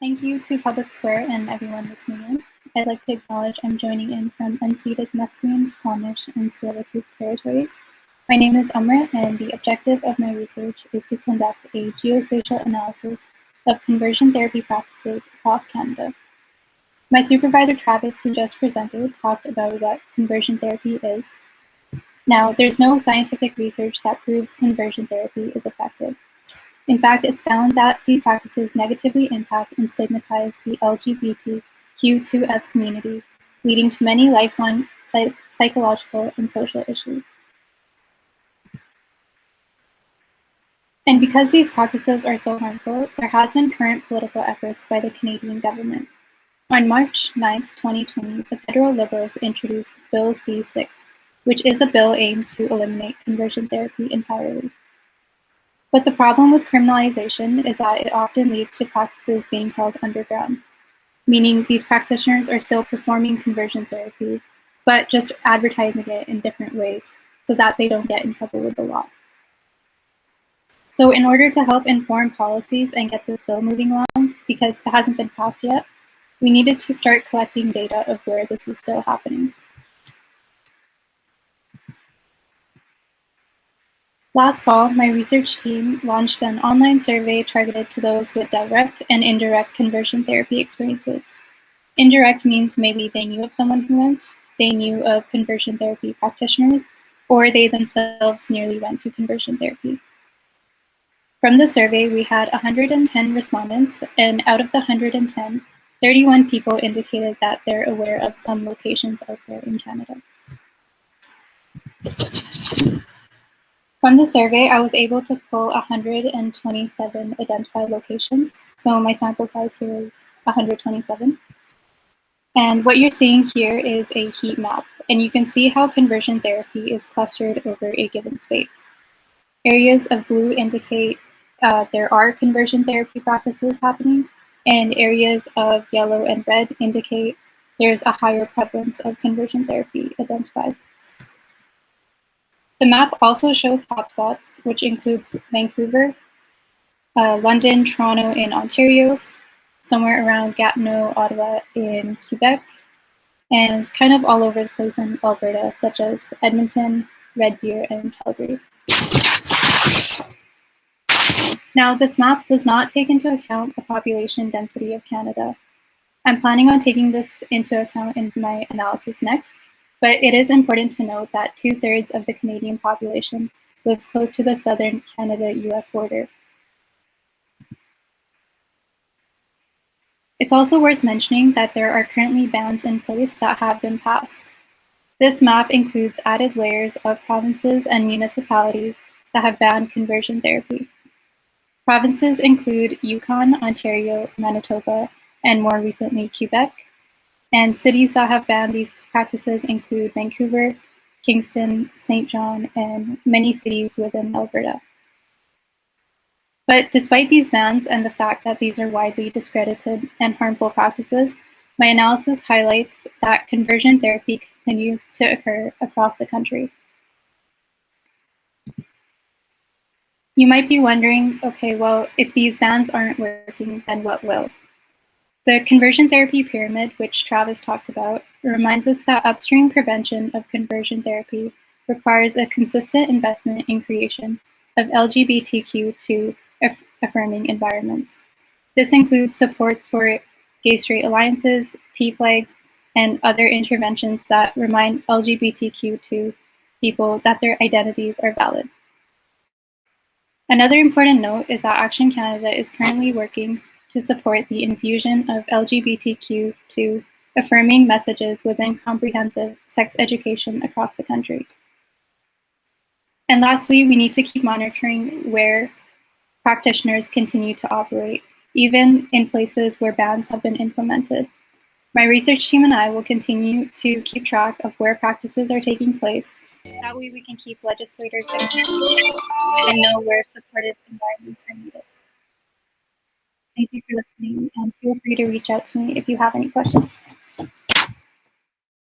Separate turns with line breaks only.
Thank you to Public Square and everyone listening in. I'd like to acknowledge I'm joining in from unceded Musqueam, Squamish, and Tsleil-Waututh territories. My name is Amrit, and the objective of my research is to conduct a geospatial analysis of conversion therapy practices across Canada. My supervisor, Travis, who just presented, talked about what conversion therapy is. Now, there's no scientific research that proves conversion therapy is effective. In fact, it's found that these practices negatively impact and stigmatize the LGBTQ2S community, leading to many lifelong psychological and social issues. And because these practices are so harmful, there has been current political efforts by the Canadian government. On March 9, 2020, the federal Liberals introduced Bill C-6, which is a bill aimed to eliminate conversion therapy entirely. But the problem with criminalization is that it often leads to practices being held underground, meaning these practitioners are still performing conversion therapy, but just advertising it in different ways so that they don't get in trouble with the law. So in order to help inform policies and get this bill moving along, because it hasn't been passed yet, we needed to start collecting data of where this is still happening. Last fall, my research team launched an online survey targeted to those with direct and indirect conversion therapy experiences. Indirect means maybe they knew of someone who went, they knew of conversion therapy practitioners, or they themselves nearly went to conversion therapy. From the survey, we had 110 respondents, and out of the 110, 31 people indicated that they're aware of some locations out there in Canada. From the survey, I was able to pull 127 identified locations. So my sample size here is 127. And what you're seeing here is a heat map, and you can see how conversion therapy is clustered over a given space. Areas of blue indicate there are conversion therapy practices happening, and areas of yellow and red indicate there's a higher prevalence of conversion therapy identified. The map also shows hotspots, which includes Vancouver, London, Toronto in Ontario, somewhere around Gatineau, Ottawa in Quebec, and kind of all over the place in Alberta, such as Edmonton, Red Deer, and Calgary. Now, this map does not take into account the population density of Canada. I'm planning on taking this into account in my analysis next, but it is important to note that 2/3 of the Canadian population lives close to the southern Canada-US border. It's also worth mentioning that there are currently bans in place that have been passed. This map includes added layers of provinces and municipalities that have banned conversion therapy. Provinces include Yukon, Ontario, Manitoba, and more recently Quebec. And cities that have banned these practices include Vancouver, Kingston, St. John, and many cities within Alberta. But despite these bans and the fact that these are widely discredited and harmful practices, my analysis highlights that conversion therapy continues to occur across the country. You might be wondering, okay, well, if these bans aren't working, then what will? The conversion therapy pyramid, which Travis talked about, reminds us that upstream prevention of conversion therapy requires a consistent investment in creation of LGBTQ2 affirming environments. This includes support for gay-straight alliances, PFLAGs, and other interventions that remind LGBTQ2 people that their identities are valid. Another important note is that Action Canada is currently working to support the infusion of LGBTQ2 affirming messages within comprehensive sex education across the country. And lastly, we need to keep monitoring where practitioners continue to operate, even in places where bans have been implemented. My research team and I will continue to keep track of where practices are taking place. That way we can keep legislators accountable and know where supportive environments are needed. Thank you for listening, and feel free to reach out to me if you have any questions.